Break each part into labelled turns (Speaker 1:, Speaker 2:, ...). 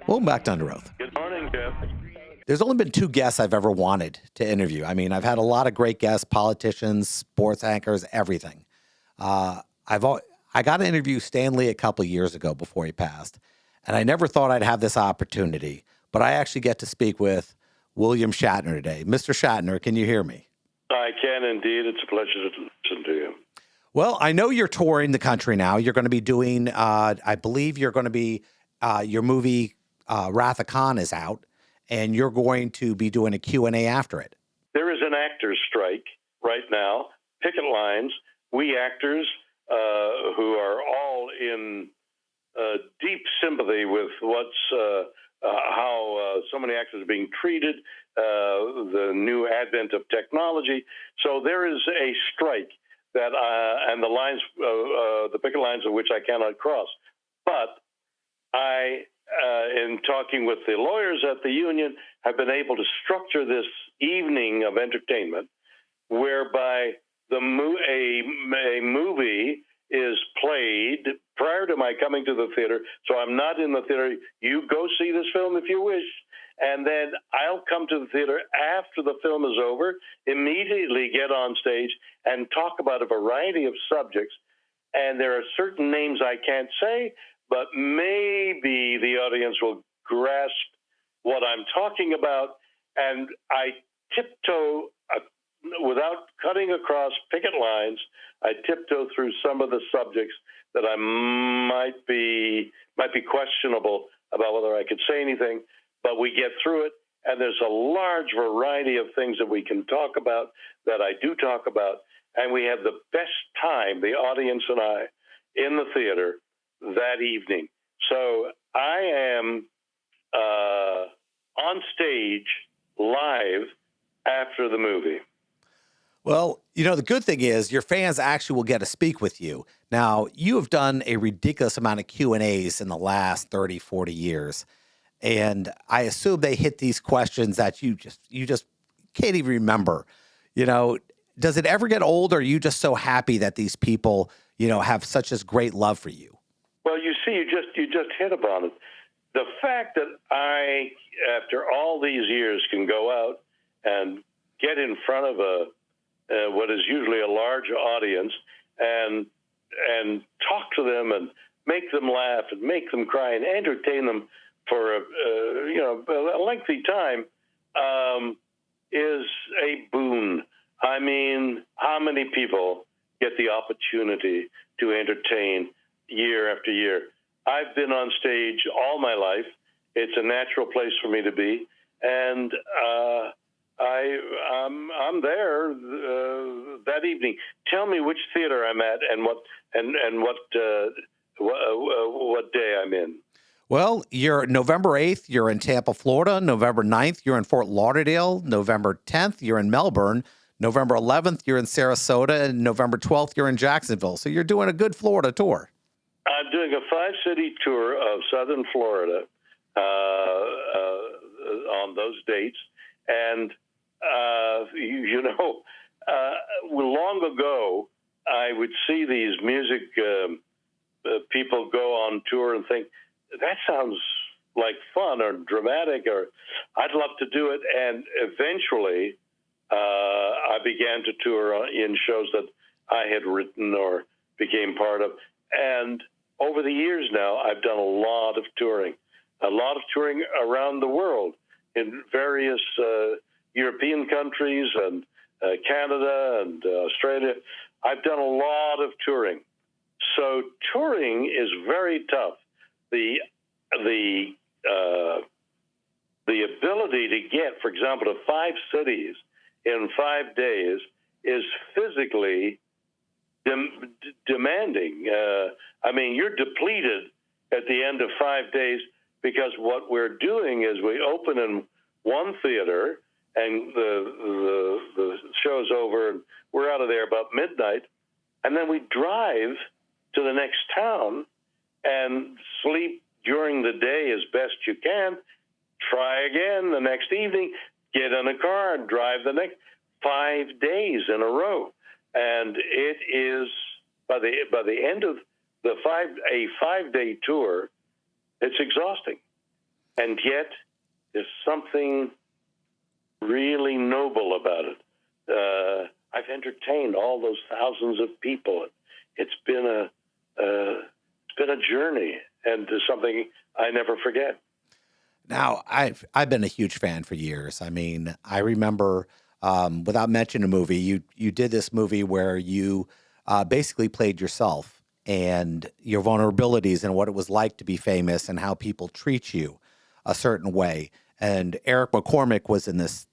Speaker 1: Welcome back to Under Oath.
Speaker 2: Good morning, Jeff.
Speaker 1: There's only been two guests I've ever wanted to interview. I mean, I've had a lot of great guests, politicians, sports anchors, everything. I got to interview Stanley a couple of years ago before he passed, and I never thought I'd have this opportunity, but I actually get to speak with William Shatner today. Mr. Shatner, can you hear me?
Speaker 2: I can indeed. It's a pleasure to listen to you.
Speaker 1: Well, I know you're touring the country now. You're going to be doing, I believe you're going to be, your movie Wrath of Khan is out, and you're going to be doing a Q&A after it.
Speaker 2: There is an actors' strike right now, picket lines. We actors who are all in deep sympathy with how so many actors are being treated, the new advent of technology. So there is a strike that, and the lines, the picket lines of which I cannot cross. But I, in talking with the lawyers at the union, have been able to structure this evening of entertainment whereby a movie is played prior to my coming to the theater. So I'm not in the theater. You go see this film if you wish. And then I'll come to the theater after the film is over, immediately get on stage and talk about a variety of subjects. And there are certain names I can't say, but maybe the audience will grasp what I'm talking about. And I tiptoe, without cutting across picket lines, I tiptoe through some of the subjects that I might be questionable about whether I could say anything. But we get through it, and there's a large variety of things that we can talk about, that I do talk about, and we have the best time, the audience and I, in the theater that evening. So I am on stage live after the movie.
Speaker 1: Well, you know, the good thing is your fans actually will get to speak with you. Now, you have done a ridiculous amount of Q&As in the last 30, 40 years. And I assume they hit these questions that you just can't even remember. You know, does it ever get old, or are you just so happy that these people, you know, have such this great love for you?
Speaker 2: Well, you see, you just hit upon it. The fact that I, after all these years, can go out and get in front of what is usually a large audience and talk to them and make them laugh and make them cry and entertain them for a lengthy time is a boon. I mean, how many people get the opportunity to entertain year after year? I've been on stage all my life. It's a natural place for me to be, and I'm there that evening. Tell me which theater I'm at and what day I'm in.
Speaker 1: Well, you're November 8th, you're in Tampa, Florida. November 9th, you're in Fort Lauderdale. November 10th, you're in Melbourne. November 11th, you're in Sarasota. And November 12th, you're in Jacksonville. So you're doing a good Florida tour.
Speaker 2: I'm doing a 5-city tour of southern Florida on those dates. And, long ago, I would see these music people go on tour and think, that sounds like fun or dramatic, or I'd love to do it. And eventually, I began to tour in shows that I had written or became part of. And over the years now, I've done a lot of touring around the world in various European countries and Canada and Australia. I've done a lot of touring. So touring is very tough. The ability to get, for example, to 5 cities in 5 days is physically demanding. I mean, you're depleted at the end of 5 days, because what we're doing is we open in one theater and the show's over and we're out of there about midnight, and then we drive to the next town and sleep during the day as best you can, try again the next evening, get in a car and drive the next 5 days in a row. And it is, by the end of a 5-day tour, it's exhausting. And yet, there's something really noble about it. I've entertained all those thousands of people. It's been a journey, and something I never forget.
Speaker 1: Now, I've been a huge fan for years. I mean, I remember, without mentioning a movie, you did this movie where you basically played yourself and your vulnerabilities and what it was like to be famous and how people treat you a certain way. And Eric McCormick was in this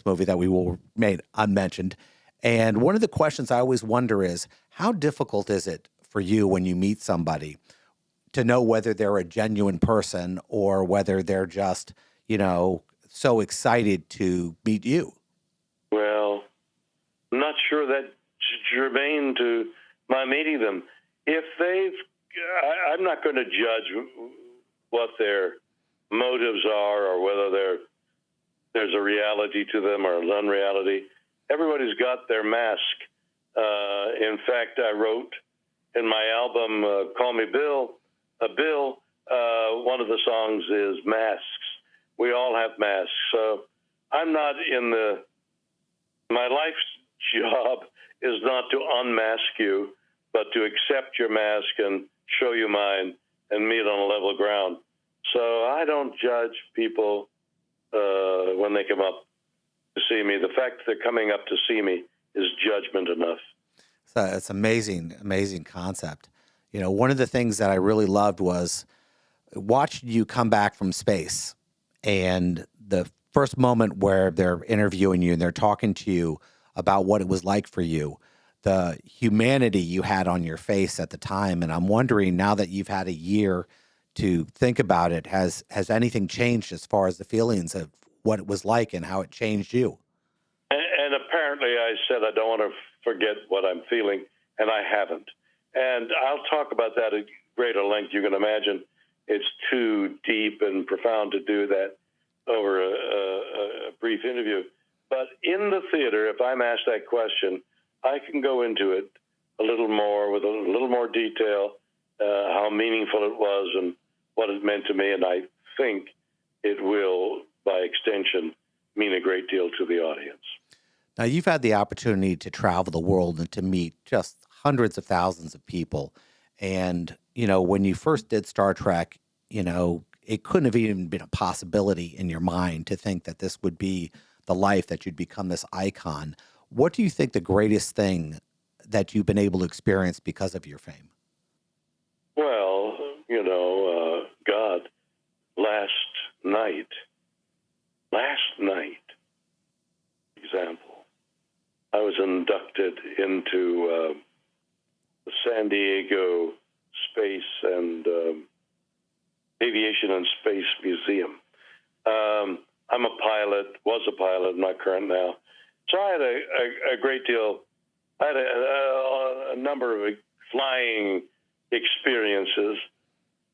Speaker 1: movie that we will remain unmentioned. And one of the questions I always wonder is, how difficult is it for you when you meet somebody to know whether they're a genuine person or whether they're just, so excited to meet you?
Speaker 2: Well, I'm not sure that's germane to my meeting them. If I'm not going to judge what their motives are or whether there's a reality to them or an unreality. Everybody's got their mask. In fact, I wrote in my album, Call Me Bill, one of the songs is Masks. We all have masks. So I'm not my life's job is not to unmask you, but to accept your mask and show you mine and meet on a level ground. So I don't judge people when they come up to see me. The fact that they're coming up to see me is judgment enough.
Speaker 1: So it's amazing concept. One of the things that I really loved was watching you come back from space, and the first moment where they're interviewing you and they're talking to you about what it was like for you, the humanity you had on your face at the time. And I'm wondering, now that you've had a year to think about it, has anything changed as far as the feelings of what it was like and how it changed you?
Speaker 2: And apparently I said I don't want to forget what I'm feeling, and I haven't. And I'll talk about that at greater length. You can imagine it's too deep and profound to do that over a brief interview. But in the theater, if I'm asked that question, I can go into it a little more with a little more detail, how meaningful it was and what it meant to me. And I think it will, by extension, mean a great deal to the audience.
Speaker 1: Now, you've had the opportunity to travel the world and to meet just hundreds of thousands of people. And, when you first did Star Trek, it couldn't have even been a possibility in your mind to think that this would be the life that you'd become this icon. What do you think the greatest thing that you've been able to experience because of your fame?
Speaker 2: Well, God, last night, example, I was inducted into the San Diego Space and Aviation and Space Museum. I'm a pilot, was a pilot, I'm not current now. So I had a great deal, I had a number of flying experiences.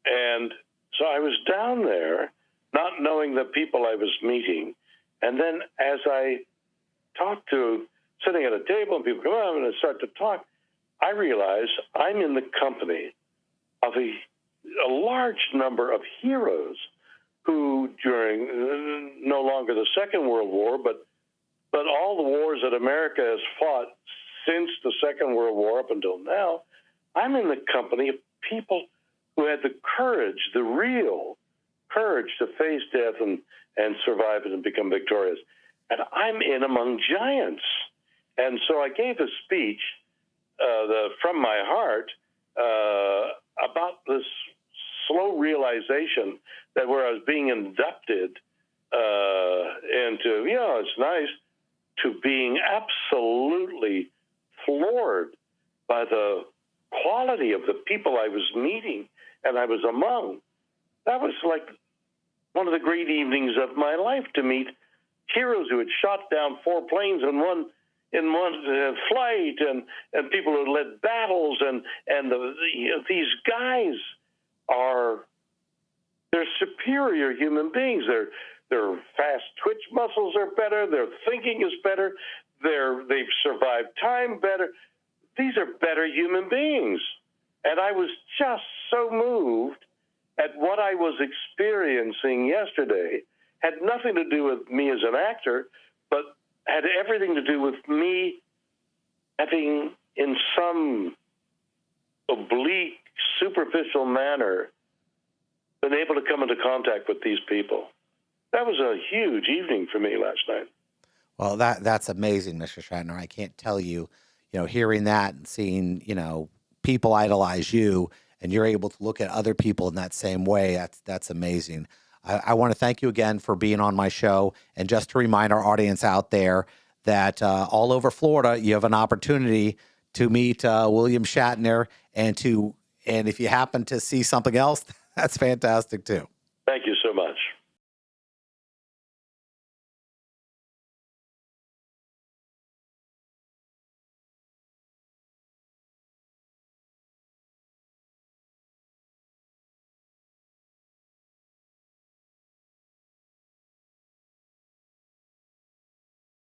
Speaker 2: And so I was down there, not knowing the people I was meeting. And then as I sitting at a table and people come up and I start to talk, I realize I'm in the company of a large number of heroes who, during no longer the Second World War, but all the wars that America has fought since the Second World War up until now, I'm in the company of people who had the courage, the real courage to face death and survive it and become victorious. And I'm in among giants. And so I gave a speech from my heart about this slow realization that where I was being inducted into, it's nice, to being absolutely floored by the quality of the people I was meeting and I was among. That was like one of the great evenings of my life, to meet heroes who had shot down 4 planes in one flight, and people who led battles, and these guys they're superior human beings. Their fast twitch muscles are better. Their thinking is better. They've survived time better. These are better human beings. And I was just so moved. at what I was experiencing yesterday had nothing to do with me as an actor, but had everything to do with me having, in some oblique, superficial manner, been able to come into contact with these people. That was a huge evening for me last night.
Speaker 1: Well, that's amazing, Mr. Shatner. I can't tell you, hearing that and seeing, people idolize you and you're able to look at other people in that same way. That's amazing. I want to thank you again for being on my show. And just to remind our audience out there that all over Florida, you have an opportunity to meet William Shatner and if you happen to see something else, that's fantastic too.
Speaker 2: Thank you so much.